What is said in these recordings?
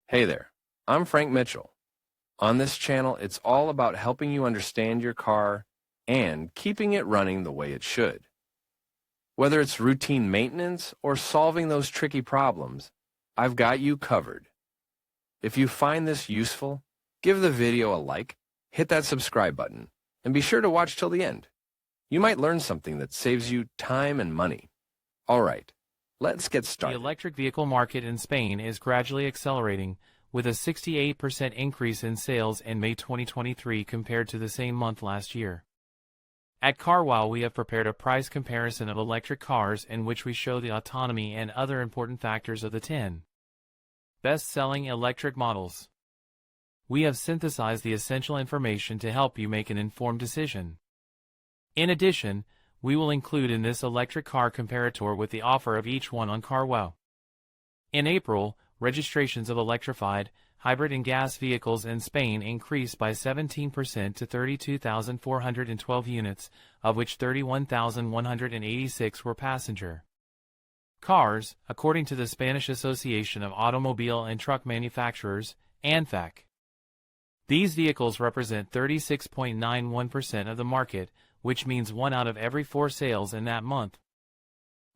Hey there, I'm Frank Mitchell. On this channel, it's all about helping you understand your car and keeping it running the way it should. Whether it's routine maintenance or solving those tricky problems, I've got you covered. If you find this useful, give the video a like, hit that subscribe button, and be sure to watch till the end. You might learn something that saves you time and money. All right, let's get started. The electric vehicle market in Spain is gradually accelerating, with a 68% increase in sales in May 2023 compared to the same month last year. At CarWow, we have prepared a price comparison of electric cars in which we show the autonomy and other important factors of the 10 best-selling electric models. We have synthesized the essential information to help you make an informed decision. In addition, we will include in this electric car comparator with the offer of each one on CarWow. In April, registrations of electrified, hybrid and gas vehicles in Spain increased by 17% to 32,412 units, of which 31,186 were passenger cars, according to the Spanish Association of Automobile and Truck Manufacturers, ANFAC. These vehicles represent 36.91% of the market, which means 1 out of every 4 sales in that month.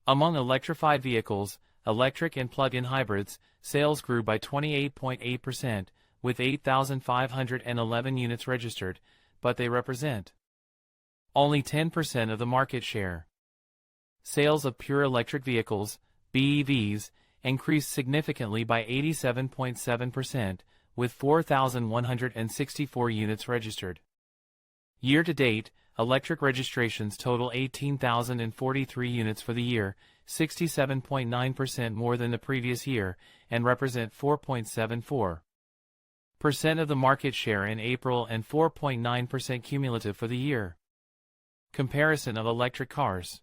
Among electrified vehicles, electric and plug-in hybrids, sales grew by 28.8%, with 8,511 units registered, but they represent only 10% of the market share. Sales of pure electric vehicles, BEVs, increased significantly by 87.7%, with 4,164 units registered. Year-to-date, electric registrations total 18,043 units for the year, 67.9% more than the previous year, and represent 4.74% of the market share in April and 4.9% cumulative for the year. Comparison of electric cars.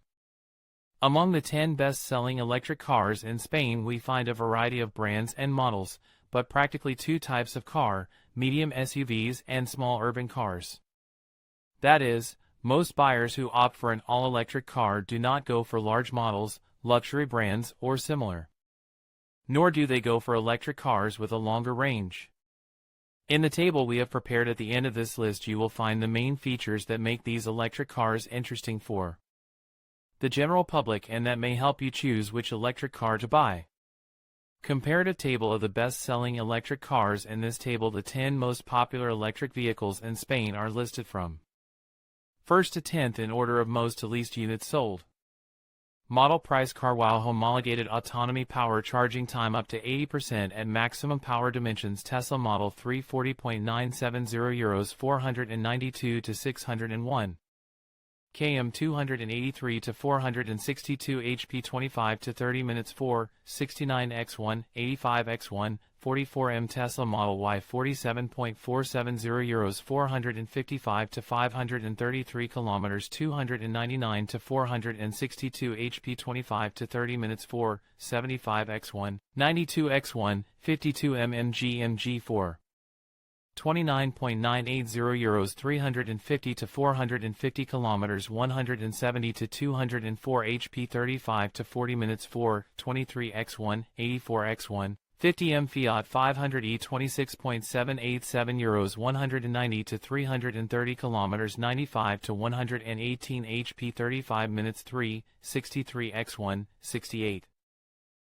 Among the 10 best-selling electric cars in Spain, we find a variety of brands and models, but practically 2 types of car, medium SUVs and small urban cars. That is, most buyers who opt for an all-electric car do not go for large models, luxury brands, or similar. Nor do they go for electric cars with a longer range. In the table we have prepared at the end of this list, you will find the main features that make these electric cars interesting for the general public and that may help you choose which electric car to buy. Comparative table of the best-selling electric cars. In this table, the 10 most popular electric vehicles in Spain are listed from first to 10th in order of most to least units sold. Model price: CarWow homologated autonomy, power charging time up to 80% at maximum power dimensions. Tesla Model 3 40.970 euros 492 to 601 km 283 to 462 HP 25 to 30 minutes 4 69x1 85x1 44M. Tesla Model Y 47.470 euros 455 to 533 kilometers 299 to 462 HP 25 to 30 minutes 4 75x1 92x1 52M MG 29.980 euros 350 to 450 kilometers 170 to 204 HP 35 to 40 minutes 4 23x1 84x1 50M Fiat 500e 26.787 euros 190 to 330 kilometers 95 to 118 HP 35 minutes 3 63x1 68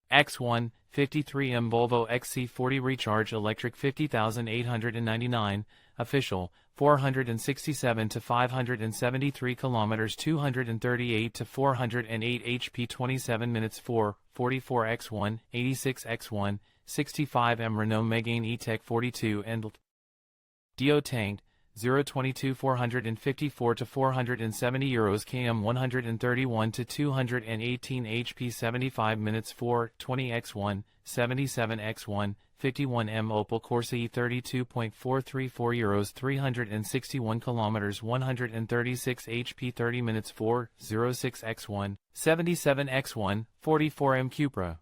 X1 53M Volvo XC40 Recharge Electric 50,899 official 467 to 573 kilometers 238 to 408 HP 27 minutes 4 44x1 86x1 65M Renault Megane E-Tech 42 and Dio Tanked 022 454 to 470 euros km 131 to 218 HP 75 minutes 4 20x1 77x1 51M Opel Corsa E 32.434 euros 361 kilometers 136 HP 30 minutes 4 06x1 77x1 44M Cupra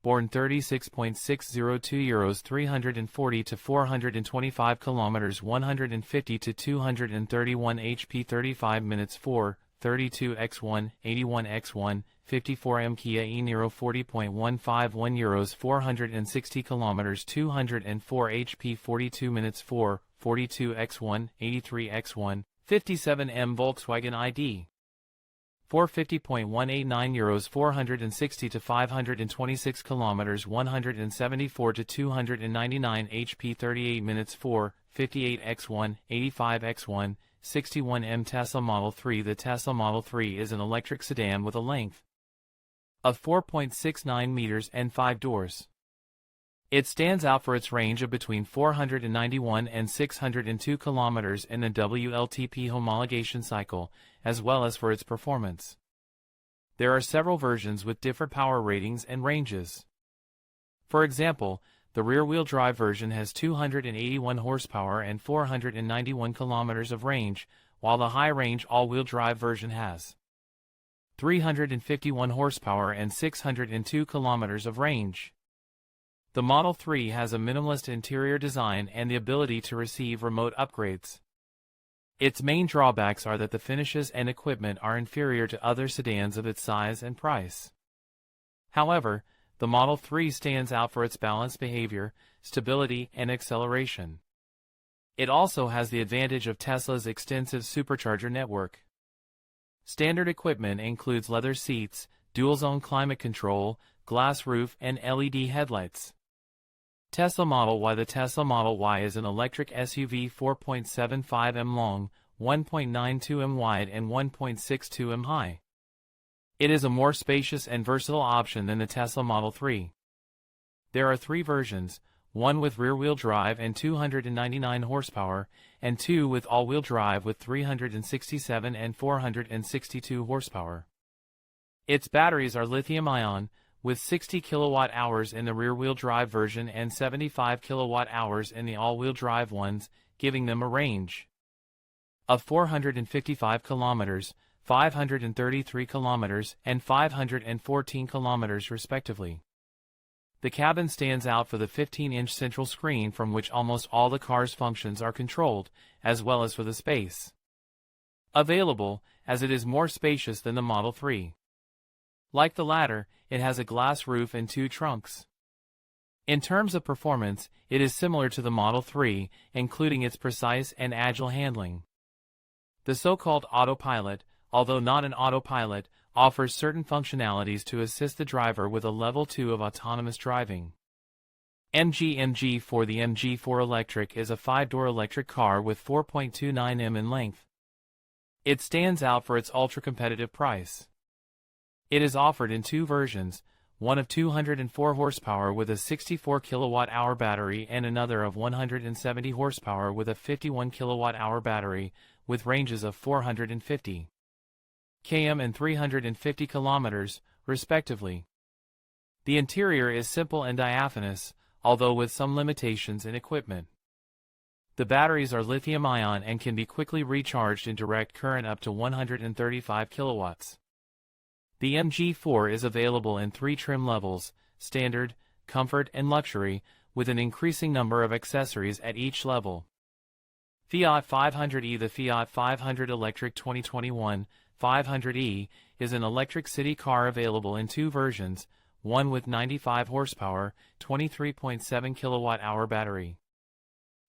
born 36.602 euros 340 to 425 kilometers 150 to 231 HP 35 minutes 4 32X1, 81X1, 54M Kia e-Niro 40.151 euros 460 kilometers 204 HP 42 minutes 4, 42X1, 83X1, 57M Volkswagen ID. 450.189 euros 460 to 526 kilometers 174 to 299 HP 38 minutes 4, 58X1, 85X1, 61M Tesla Model 3. The Tesla Model 3 is an electric sedan with a length of 4.69 meters and 5 doors. It stands out for its range of between 491 and 602 kilometers in the WLTP homologation cycle, as well as for its performance. There are several versions with different power ratings and ranges. For example, the rear-wheel drive version has 281 horsepower and 491 kilometers of range, while the high-range all-wheel drive version has 351 horsepower and 602 kilometers of range. The Model 3 has a minimalist interior design and the ability to receive remote upgrades. Its main drawbacks are that the finishes and equipment are inferior to other sedans of its size and price. However, the Model 3 stands out for its balanced behavior, stability, and acceleration. It also has the advantage of Tesla's extensive supercharger network. Standard equipment includes leather seats, dual-zone climate control, glass roof, and LED headlights. Tesla Model Y. The Tesla Model Y is an electric SUV 4.75 m long, 1.92 m wide, and 1.62 m high. It is a more spacious and versatile option than the Tesla Model 3. There are 3 versions, one with rear-wheel drive and 299 horsepower, and 2 with all-wheel drive with 367 and 462 horsepower. Its batteries are lithium-ion, with 60 kilowatt-hours in the rear-wheel drive version and 75 kilowatt-hours in the all-wheel drive ones, giving them a range of 455 kilometers, 533 kilometers, and 514 kilometers respectively. The cabin stands out for the 15-inch central screen from which almost all the car's functions are controlled, as well as for the space available, as it is more spacious than the Model 3. Like the latter, it has a glass roof and 2 trunks. In terms of performance, it is similar to the Model 3, including its precise and agile handling. The so-called autopilot, although not an autopilot, offers certain functionalities to assist the driver with a level 2 of autonomous driving. MG4. The MG4 Electric is a 5-door electric car with 4.29 m in length. It stands out for its ultra-competitive price. It is offered in 2 versions, one of 204 horsepower with a 64 kilowatt-hour battery and another of 170 horsepower with a 51 kilowatt-hour battery, with ranges of 450 km and 350 kilometers, respectively. The interior is simple and diaphanous, although with some limitations in equipment. The batteries are lithium-ion and can be quickly recharged in direct current up to 135 kilowatts. The MG4 is available in 3 trim levels, Standard, Comfort, and Luxury, with an increasing number of accessories at each level. Fiat 500e. The Fiat 500 Electric 2021 500e is an electric city car available in 2 versions, one with 95 horsepower, 23.7 kilowatt-hour battery,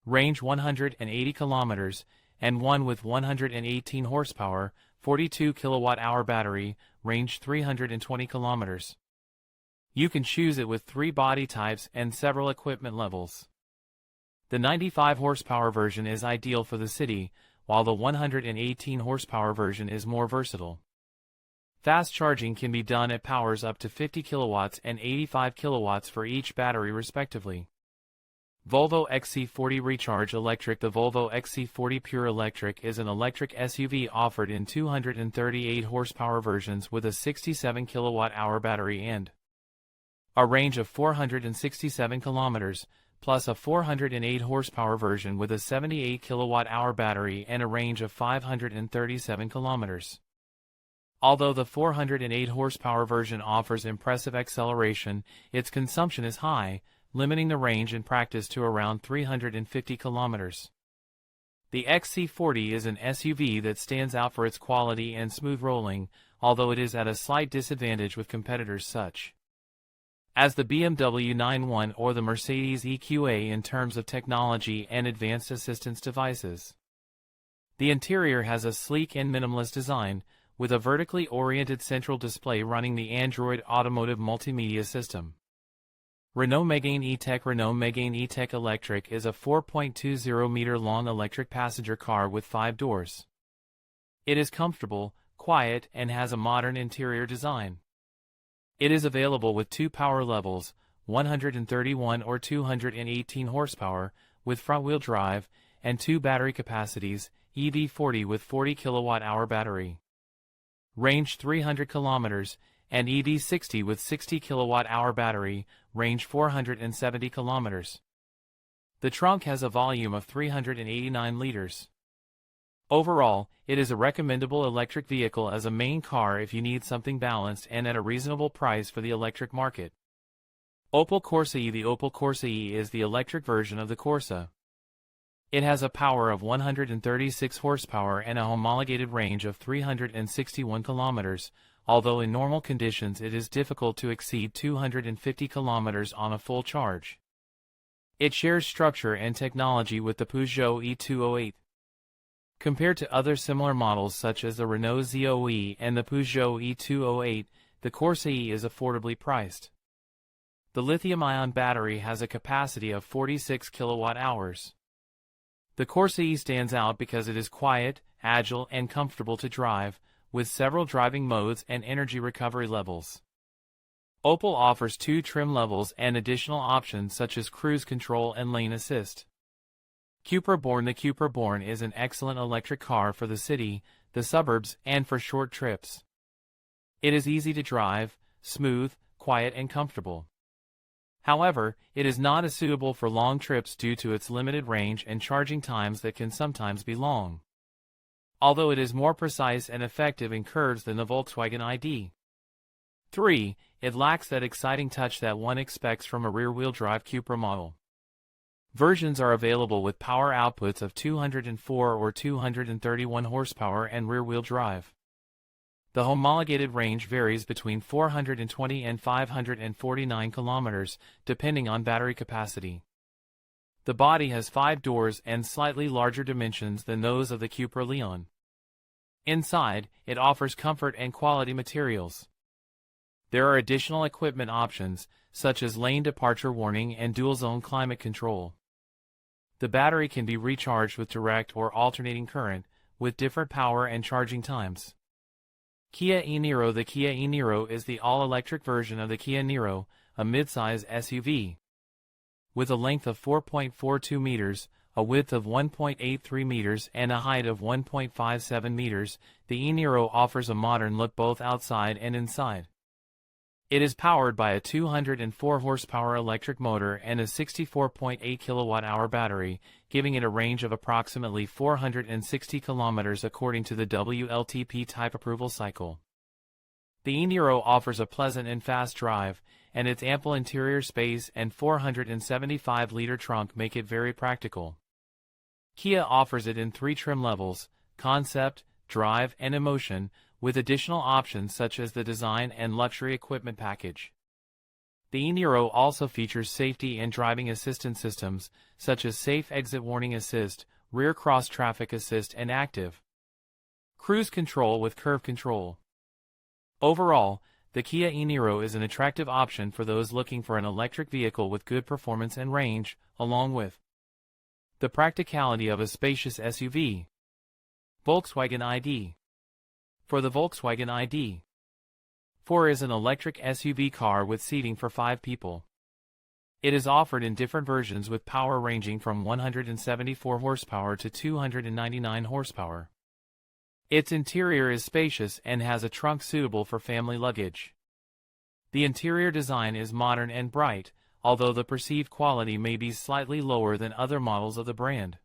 range 180 kilometers, and one with 118 horsepower, 42 kilowatt-hour battery, range 320 kilometers. You can choose it with 3 body types and several equipment levels. The 95 horsepower version is ideal for the city, while the 118 horsepower version is more versatile. Fast charging can be done at powers up to 50 kilowatts and 85 kilowatts for each battery respectively. Volvo XC40 Recharge Electric. The Volvo XC40 Pure Electric is an electric SUV offered in 238 horsepower versions with a 67 kilowatt-hour battery and a range of 467 kilometers, plus a 408 horsepower version with a 78 kilowatt-hour battery and a range of 537 kilometers. Although the 408 horsepower version offers impressive acceleration, its consumption is high, limiting the range in practice to around 350 kilometers. The XC40 is an SUV that stands out for its quality and smooth rolling, although it is at a slight disadvantage with competitors such as the BMW 911 or the Mercedes EQA in terms of technology and advanced assistance devices. The interior has a sleek and minimalist design, with a vertically oriented central display running the Android Automotive multimedia system. Renault Megane E-Tech Renault Megane E-Tech Electric is a 4.20-meter-long electric passenger car with 5 doors. It is comfortable, quiet, and has a modern interior design. It is available with 2 power levels, 131 or 218 horsepower, with front-wheel drive, and 2 battery capacities, EV40 with 40 kilowatt-hour battery. Range 300 kilometers, and EV60 with 60 kilowatt-hour battery, range 470 kilometers. The trunk has a volume of 389 liters. Overall, it is a recommendable electric vehicle as a main car if you need something balanced and at a reasonable price for the electric market. Opel Corsa E. The Opel Corsa E is the electric version of the Corsa. It has a power of 136 horsepower and a homologated range of 361 kilometers, although in normal conditions it is difficult to exceed 250 kilometers on a full charge. It shares structure and technology with the Peugeot E208. Compared to other similar models such as the Renault Zoe and the Peugeot E208, the Corsa E is affordably priced. The lithium-ion battery has a capacity of 46 kilowatt-hours. The Corsa E stands out because it is quiet, agile, and comfortable to drive, with several driving modes and energy recovery levels. Opel offers 2 trim levels and additional options such as cruise control and lane assist. Cupra Born. The Cupra Born is an excellent electric car for the city, the suburbs, and for short trips. It is easy to drive, smooth, quiet, and comfortable. However, it is not as suitable for long trips due to its limited range and charging times that can sometimes be long. Although it is more precise and effective in curves than the Volkswagen ID.4, it lacks that exciting touch that one expects from a rear-wheel drive Cupra model. Versions are available with power outputs of 204 or 231 horsepower and rear-wheel drive. The homologated range varies between 420 and 549 kilometers, depending on battery capacity. The body has 5 doors and slightly larger dimensions than those of the Cupra Leon. Inside, it offers comfort and quality materials. There are additional equipment options, such as lane departure warning and dual-zone climate control. The battery can be recharged with direct or alternating current, with different power and charging times. Kia e-Niro. The Kia e-Niro is the all-electric version of the Kia Niro, a midsize SUV. With a length of 4.42 meters, a width of 1.83 meters, and a height of 1.57 meters, the e-Niro offers a modern look both outside and inside. It is powered by a 204 horsepower electric motor and a 64.8 kilowatt-hour battery, giving it a range of approximately 460 kilometers according to the WLTP type approval cycle. The e-Niro offers a pleasant and fast drive, and its ample interior space and 475-liter trunk make it very practical. Kia offers it in 3 trim levels: Concept, Drive, and Emotion, with additional options such as the Design and Luxury Equipment package. The e-Niro also features safety and driving assistance systems, such as Safe Exit Warning Assist, Rear Cross Traffic Assist, and Active Cruise Control with Curve Control. Overall, the Kia e-Niro is an attractive option for those looking for an electric vehicle with good performance and range, along with the practicality of a spacious SUV. Volkswagen ID. For the Volkswagen ID.4 is an electric SUV car with seating for 5 people. It is offered in different versions with power ranging from 174 horsepower to 299 horsepower. Its interior is spacious and has a trunk suitable for family luggage. The interior design is modern and bright, although the perceived quality may be slightly lower than other models of the brand.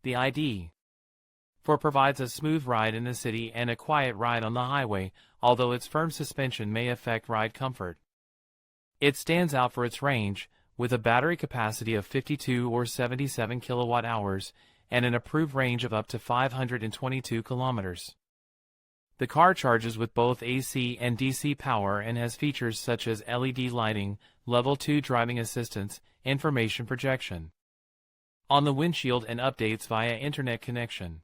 The ID.4 provides a smooth ride in the city and a quiet ride on the highway, although its firm suspension may affect ride comfort. It stands out for its range, with a battery capacity of 52 or 77 kilowatt-hours, and an approved range of up to 522 kilometers. The car charges with both AC and DC power and has features such as LED lighting, Level 2 driving assistance, information projection on the windshield, and updates via internet connection.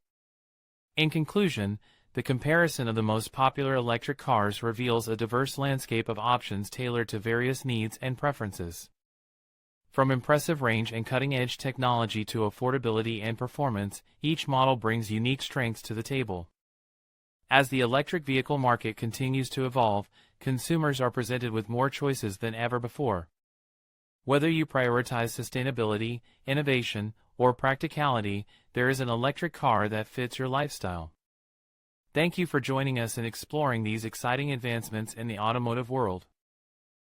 In conclusion, the comparison of the most popular electric cars reveals a diverse landscape of options tailored to various needs and preferences. From impressive range and cutting-edge technology to affordability and performance, each model brings unique strengths to the table. As the electric vehicle market continues to evolve, consumers are presented with more choices than ever before. Whether you prioritize sustainability, innovation, or practicality, there is an electric car that fits your lifestyle. Thank you for joining us in exploring these exciting advancements in the automotive world.